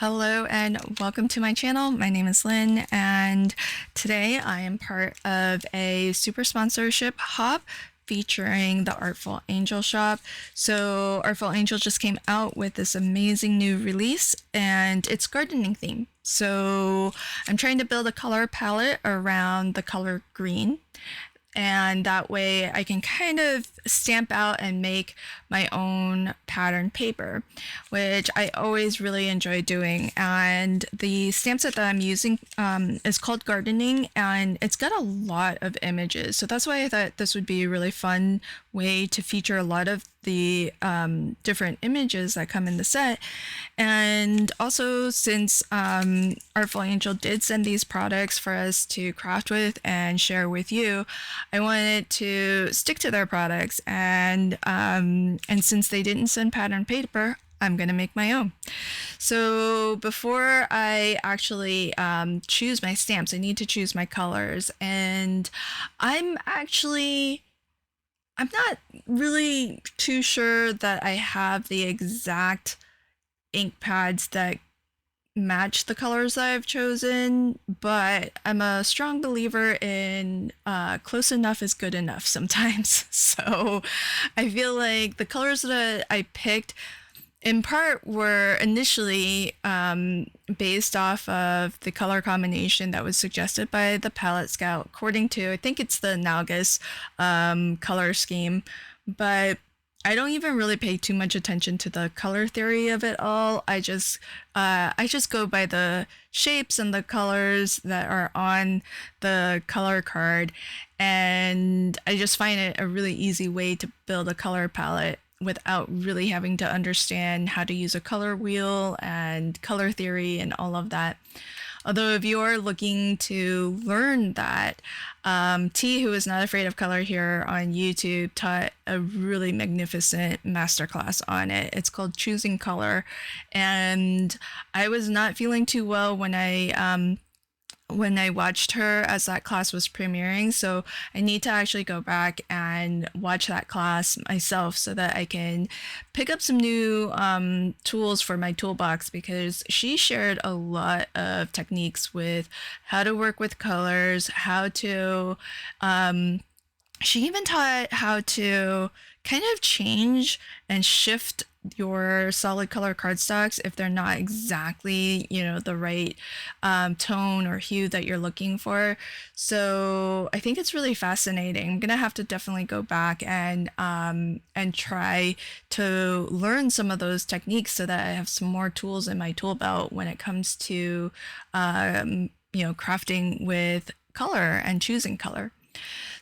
Hello and welcome to my channel. My name is Lynn and today I am part of a super sponsorship hop featuring the Artful Angel shop. So Artful Angel just came out with this amazing new release and it's gardening theme. So I'm trying to build a color palette around the color green, and that way I can kind of stamp out and make my own pattern paper, which I always really enjoy doing. And the stamp set that I'm using is called Gardening, and it's got a lot of images. So that's why I thought this would be a really fun way to feature a lot of the different images that come in the set. And also, since Artful Angel did send these products for us to craft with and share with you, I wanted to stick to their products, and since they didn't send pattern paper, I'm gonna make my own. So before I actually choose my stamps, I need to choose my colors, and I'm not really too sure that I have the exact ink pads that match the colors that I've chosen, but I'm a strong believer in close enough is good enough sometimes. So I feel like the colors that I picked in part were initially based off of the color combination that was suggested by the palette scout, according to, I think it's the analogous color scheme, but I don't even really pay too much attention to the color theory of it all. I just go by the shapes and the colors that are on the color card, and I just find it a really easy way to build a color palette without really having to understand how to use a color wheel and color theory and all of that. Although if you're looking to learn that, T, who is not afraid of color here on YouTube, taught a really magnificent masterclass on it. It's called Choosing Color, and I was not feeling too well when I watched her as that class was premiering, so I need to actually go back and watch that class myself so that I can pick up some new tools for my toolbox, because she shared a lot of techniques with how to work with colors, how to she even taught how to kind of change and shift your solid color cardstocks if they're not exactly, the right tone or hue that you're looking for. So I think it's really fascinating. I'm gonna have to definitely go back and try to learn some of those techniques so that I have some more tools in my tool belt when it comes to crafting with color and choosing color.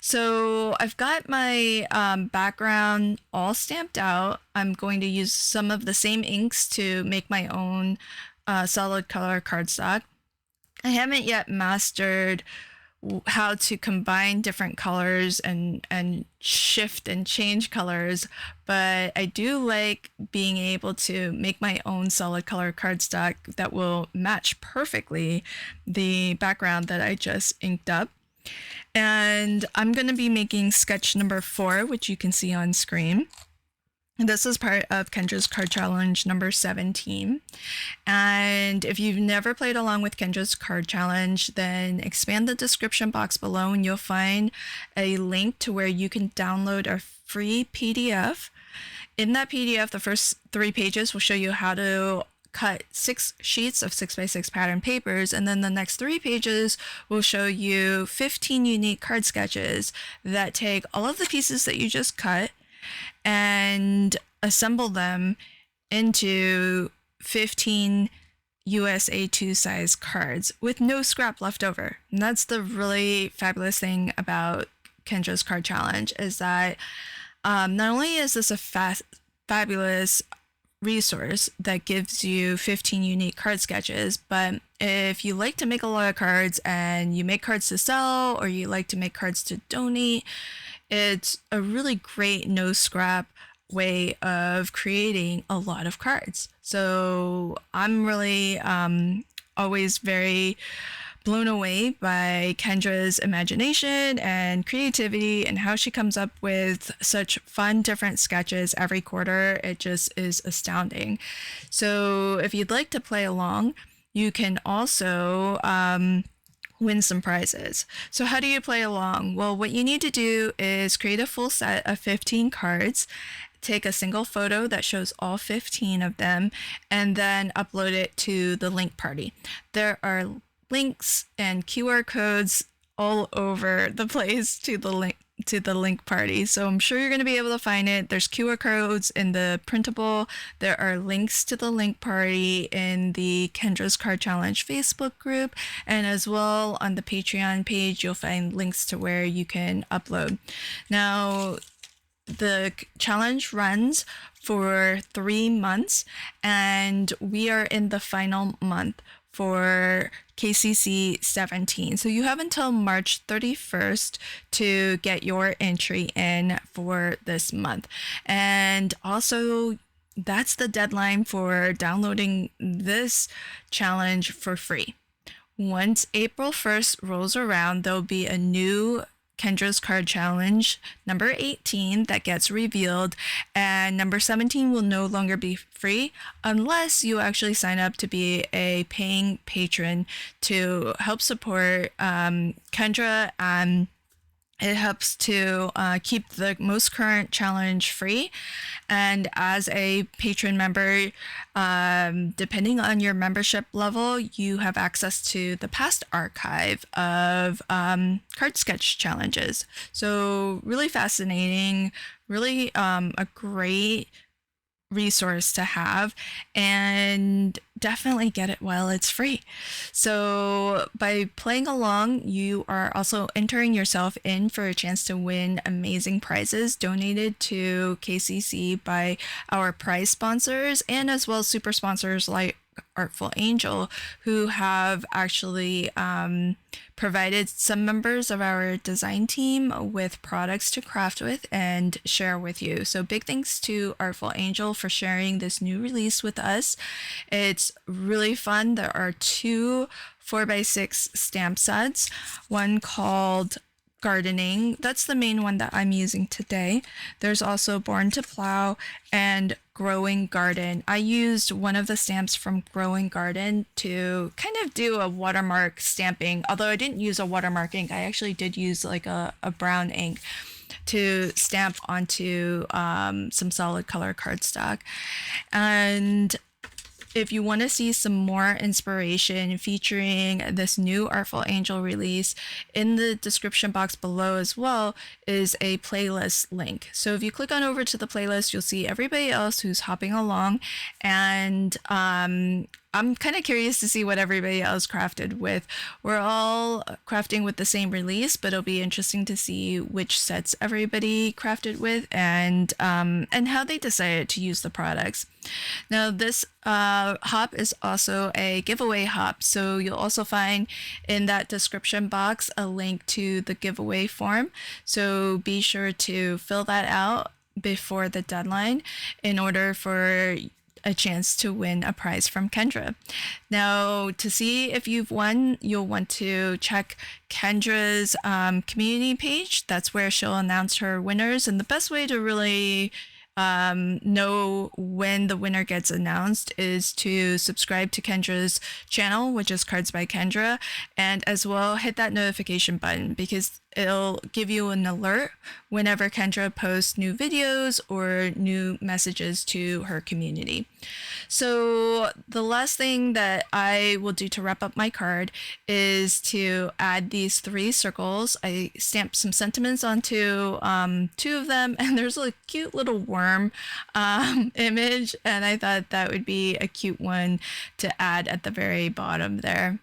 So I've got my background all stamped out. I'm going to use some of the same inks to make my own solid color cardstock. I haven't yet mastered how to combine different colors and shift and change colors, but I do like being able to make my own solid color cardstock that will match perfectly the background that I just inked up. And I'm going to be making sketch number 4, which you can see on screen. This is part of Kendra's card challenge number 17. And if you've never played along with Kendra's card challenge, then expand the description box below and you'll find a link to where you can download a free PDF. In that PDF, the first 3 pages will show you how to cut 6 sheets of 6x6 pattern papers, and then the next 3 pages will show you 15 unique card sketches that take all of the pieces that you just cut and assemble them into 15 USA 2 size cards with no scrap left over. And that's the really fabulous thing about Kendra's card challenge, is that not only is this a fabulous resource that gives you 15 unique card sketches, but if you like to make a lot of cards and you make cards to sell, or you like to make cards to donate, it's a really great no scrap way of creating a lot of cards. So I'm really always very blown away by Kendra's imagination and creativity and how she comes up with such fun different sketches every quarter. It just is astounding. So if you'd like to play along, you can also win some prizes. So how do you play along? Well, what you need to do is create a full set of 15 cards, take a single photo that shows all 15 of them, and then upload it to the link party. There are links and QR codes all over the place to the link party, so I'm sure you're going to be able to find it. There's QR codes in the printable. There are links to the link party in the Kendra's Card Challenge Facebook group, and as well on the Patreon page you'll find links to where you can upload. Now the challenge runs for 3 months, and we are in the final month for KCC 17. So you have until March 31st to get your entry in for this month. And also, that's the deadline for downloading this challenge for free. Once April 1st rolls around, there'll be a new Kendra's Card Challenge, number 18, that gets revealed, and number 17 will no longer be free unless you actually sign up to be a paying patron to help support Kendra, and it helps to keep the most current challenge free. And as a patron member, depending on your membership level, you have access to the past archive of card sketch challenges. So really fascinating, really a great resource to have, and definitely get it while it's free. So by playing along, you are also entering yourself in for a chance to win amazing prizes donated to KCC by our prize sponsors, and as well as super sponsors like Artful Angel, who have actually provided some members of our design team with products to craft with and share with you. So big thanks to Artful Angel for sharing this new release with us. It's really fun. There are 2 4x6 stamp sets, one called Gardening. That's the main one that I'm using today. There's also Born to Plow and Growing Garden. I used one of the stamps from Growing Garden to kind of do a watermark stamping. Although I didn't use a watermark ink, I actually did use like a brown ink to stamp onto some solid color cardstock. And if you want to see some more inspiration featuring this new Artful Angel release, in the description box below as well is a playlist link. So if you click on over to the playlist, you'll see everybody else who's hopping along, and I'm kind of curious to see what everybody else crafted with. We're all crafting with the same release, but it'll be interesting to see which sets everybody crafted with, and how they decided to use the products. Now this hop is also a giveaway hop, so you'll also find in that description box a link to the giveaway form. So be sure to fill that out before the deadline in order for a chance to win a prize from Kendra. Now, to see if you've won, you'll want to check Kendra's community page. That's where she'll announce her winners, and the best way to really know when the winner gets announced is to subscribe to Kendra's channel, which is Cards by Kendra, and as well hit that notification button, because it'll give you an alert whenever Kendra posts new videos or new messages to her community. So the last thing that I will do to wrap up my card is to add these 3 circles. I stamped some sentiments onto 2 of them, and there's a cute little worm image, and I thought that would be a cute one to add at the very bottom there.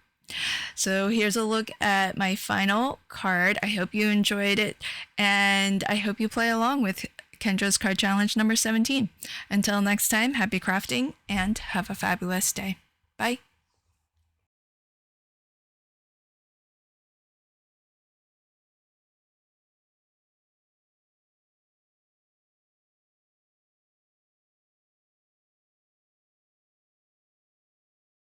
So here's a look at my final card. I hope you enjoyed it, and I hope you play along with Kendra's Card Challenge number 17. Until next time, happy crafting and have a fabulous day. Bye.